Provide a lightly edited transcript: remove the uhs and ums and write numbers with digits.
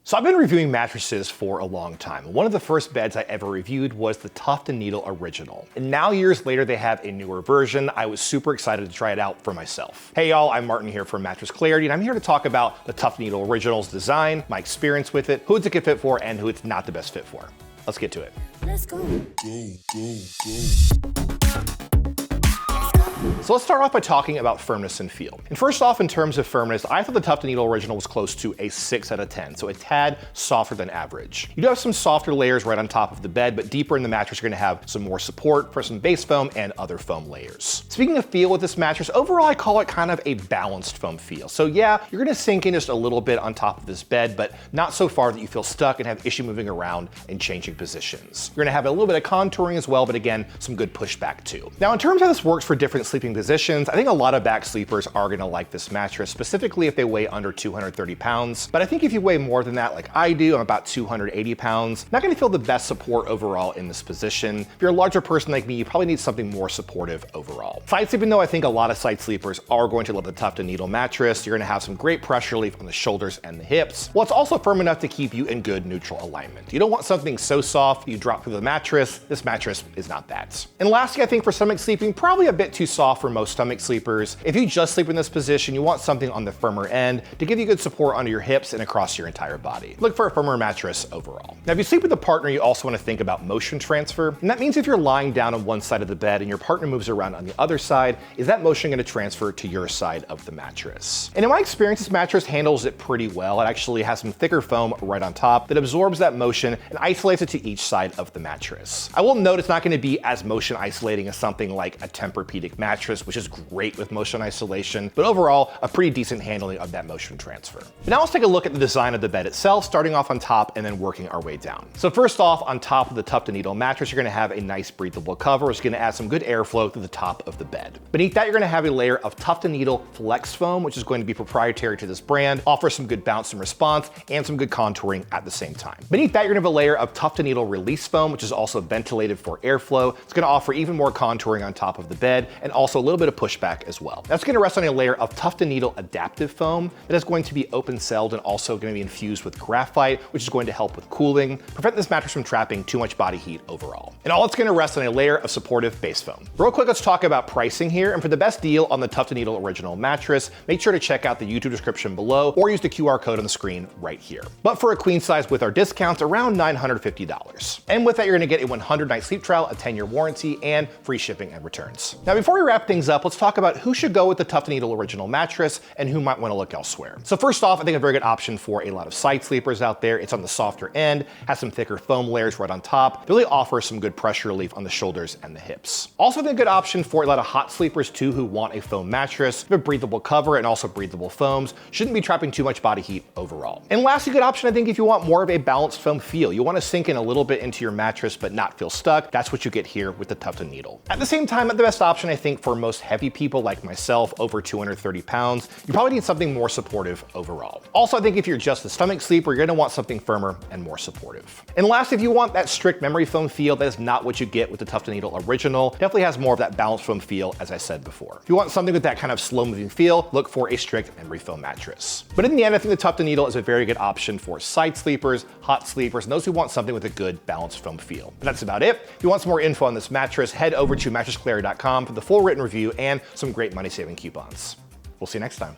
So I've been reviewing mattresses for a long time. One of the first beds I ever reviewed was the Tuft Needle Original. And now years later, they have a newer version. I was super excited to try it out for myself. Hey y'all, I'm Martin here from Mattress Clarity, and I'm here to talk about the Tuft Needle Original's design, my experience with it, who it's a good fit for, and who it's not the best fit for. Let's get to it. Let's go. So let's start off by talking about firmness and feel. And first off, in terms of firmness, I thought the Tuft Needle Original was close to a 6 out of 10, so a tad softer than average. You do have some softer layers right on top of the bed, but deeper in the mattress, you're gonna have some more support for some base foam and other foam layers. Speaking of feel with this mattress, overall I call it kind of a balanced foam feel. So yeah, you're gonna sink in just a little bit on top of this bed, but not so far that you feel stuck and have issue moving around and changing positions. You're gonna have a little bit of contouring as well, but again, some good pushback too. Now in terms of how this works for different sleeping positions, I think a lot of back sleepers are gonna like this mattress, specifically if they weigh under 230 pounds. But I think if you weigh more than that, like I do, I'm about 280 pounds, not gonna feel the best support overall in this position. If you're a larger person like me, you probably need something more supportive overall. Side sleeping though, I think a lot of side sleepers are going to love the Tuft Needle mattress. You're gonna have some great pressure relief on the shoulders and the hips. Well, it's also firm enough to keep you in good neutral alignment. You don't want something so soft you drop through the mattress. This mattress is not that. And lastly, I think for stomach sleeping, probably a bit too soft for most stomach sleepers. If you just sleep in this position, you want something on the firmer end to give you good support under your hips and across your entire body. Look for a firmer mattress overall. Now, if you sleep with a partner, you also want to think about motion transfer. And that means if you're lying down on one side of the bed and your partner moves around on the other side, is that motion going to transfer to your side of the mattress? And in my experience, this mattress handles it pretty well. It actually has some thicker foam right on top that absorbs that motion and isolates it to each side of the mattress. I will note it's not going to be as motion isolating as something like a Tempur-Pedic mattress, which is great with motion isolation, but overall, a pretty decent handling of that motion transfer. But now let's take a look at the design of the bed itself, starting off on top and then working our way down. So first off, on top of the Tuft Needle mattress, you're gonna have a nice breathable cover. It's gonna add some good airflow through the top of the bed. Beneath that, you're gonna have a layer of Tuft Needle Flex Foam, which is going to be proprietary to this brand, offers some good bounce and response, and some good contouring at the same time. Beneath that, you're gonna have a layer of Tuft Needle Release Foam, which is also ventilated for airflow. It's gonna offer even more contouring on top of the bed, and also a little bit of pushback as well. That's gonna rest on a layer of Tuft Needle Adaptive Foam that is going to be open-celled and also gonna be infused with graphite, which is going to help with cooling, prevent this mattress from trapping too much body heat overall. And all it's gonna rest on a layer of supportive base foam. Real quick, let's talk about pricing here. And for the best deal on the Tuft Needle Original mattress, make sure to check out the YouTube description below or use the QR code on the screen right here. But for a queen size with our discounts, around $950. And with that, you're gonna get a 100-night sleep trial, a 10-year warranty, and free shipping and returns. Now, before we wrap things up, let's talk about who should go with the Tuft Needle Original mattress and who might want to look elsewhere. So first off, I think a very good option for a lot of side sleepers out there. It's on the softer end, has some thicker foam layers right on top, really offers some good pressure relief on the shoulders and the hips. Also, I think a good option for a lot of hot sleepers too who want a foam mattress, with a breathable cover and also breathable foams, shouldn't be trapping too much body heat overall. And lastly, good option I think if you want more of a balanced foam feel. You want to sink in a little bit into your mattress but not feel stuck. That's what you get here with the Tuft Needle. At the same time, the best option I think for most heavy people like myself, over 230 pounds, you probably need something more supportive overall. Also, I think if you're just a stomach sleeper, you're gonna want something firmer and more supportive. And last, if you want that strict memory foam feel, that is not what you get with the Tuft Needle Original. Definitely has more of that balanced foam feel, as I said before. If you want something with that kind of slow moving feel, look for a strict memory foam mattress. But in the end, I think the Tuft Needle is a very good option for side sleepers, hot sleepers, and those who want something with a good balanced foam feel. But that's about it. If you want some more info on this mattress, head over to mattressclarity.com for the full written review and some great money saving coupons. We'll see you next time.